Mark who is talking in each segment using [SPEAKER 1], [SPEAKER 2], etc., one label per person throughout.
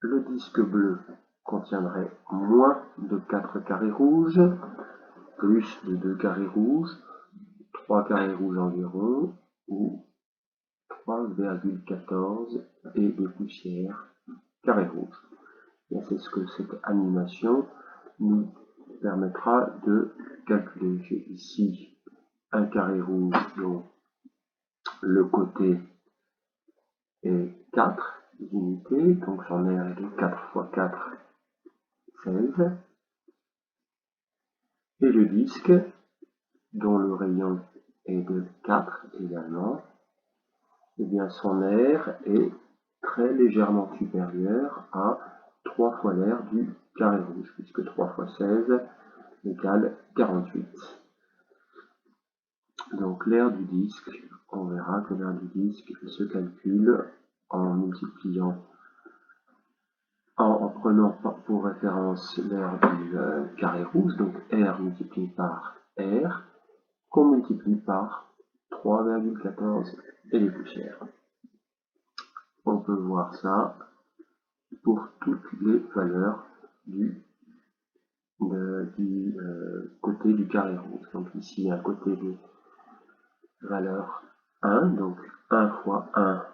[SPEAKER 1] le disque bleu contiendrait moins de 4 carrés rouges, plus de 2 carrés rouges, 3 carrés rouges environ, ou 3,14 et des poussières carrés rouges. Et c'est ce que cette animation nous permettra de calculer. J'ai ici un carré rouge dont le côté est 4 unités, donc son aire est de 4 fois 4, 16. Et le disque, dont le rayon est de 4 également, et bien son aire est très légèrement supérieur à 3 fois l'aire du carré rouge, puisque 3 fois 16 égale 48. Donc l'aire du disque, on verra que l'aire du disque se calcule en multipliant, en prenant pour référence l'aire du carré rouge, donc R multiplié par R, qu'on multiplie par 3,14 et les poussières. On peut voir ça pour toutes les valeurs du côté du carré rouge. Donc ici, à côté des valeurs 1, donc 1 fois 1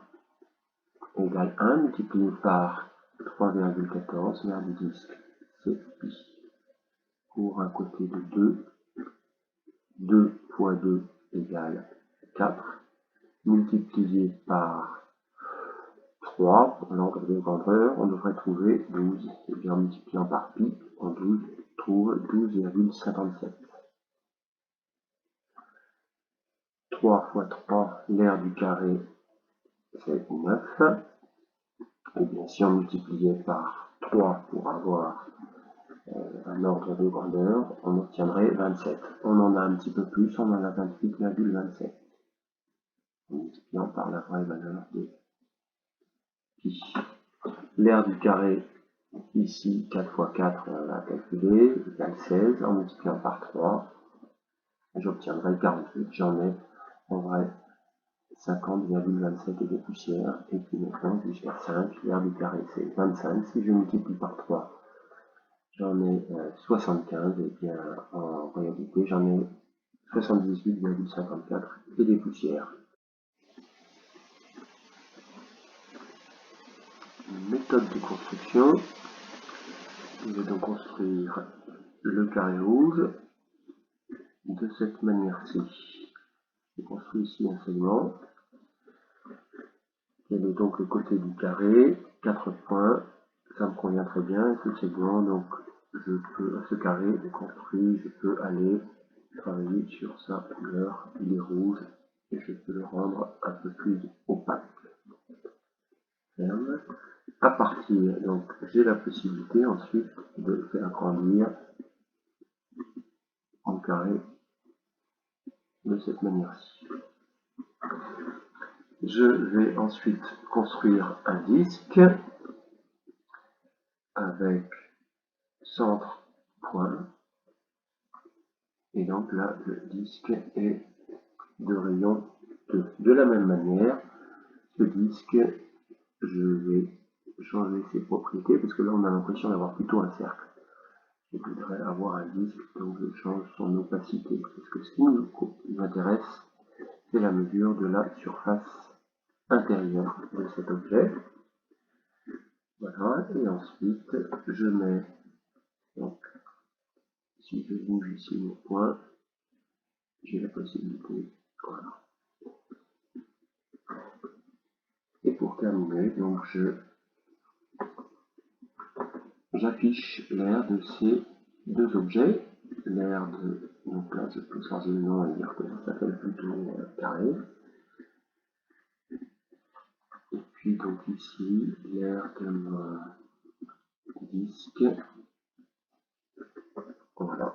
[SPEAKER 1] égale 1, multiplié par 3,14, l'aire du disque, c'est pi. Pour un côté de 2, 2 fois 2 égale 4, multiplié par 3, pour l'ordre de grandeur, on devrait trouver 12. Et bien en multipliant par pi, on trouve 12,57. 3 fois 3, l'aire du carré, c'est 9. Et bien si on multipliait par 3 pour avoir un ordre de grandeur, on obtiendrait 27. On en a un petit peu plus, on en a 28,27. En multipliant par la vraie valeur de pi. L'aire du carré, ici 4 fois 4, on l'a calculé, égale 16. En multipliant par 3, j'obtiendrai 48. J'en ai en vrai 50,27 et des poussières. Et puis maintenant, jusqu'à 5, l'aire du carré, c'est 25. Si je multiplie par 3, j'en ai 75. Et bien en réalité, j'en ai 78,54 et des poussières. Méthode de construction. Je vais donc construire le carré rouge de cette manière-ci. Je construis ici un segment. Quel est donc le côté du carré? 4 points. Ça me convient très bien. Et ce segment, donc, je peux, à ce carré est construit, je peux aller travailler sur sa couleur. Il est rouge et je peux le rendre un peu plus opaque. Ferme. À partir, donc, j'ai la possibilité ensuite de faire grandir en carré de cette manière-ci. Je vais ensuite construire un disque avec centre point. Et donc là, le disque est de rayon 2. De la même manière, ce disque, je vais changer ses propriétés parce que là, on a l'impression d'avoir plutôt un cercle. Je voudrais avoir un disque, donc je change son opacité. Parce que ce qui nous intéresse, c'est la mesure de la surface intérieure de cet objet. Voilà, et ensuite, je mets, donc, si je bouge ici mon point, j'ai la possibilité, voilà. Et pour terminer, donc j'affiche l'aire de ces deux objets. L'aire de, donc là je peux changer le nom et dire que ça s'appelle plutôt carré. Et puis donc ici, l'aire de mon disque. Voilà.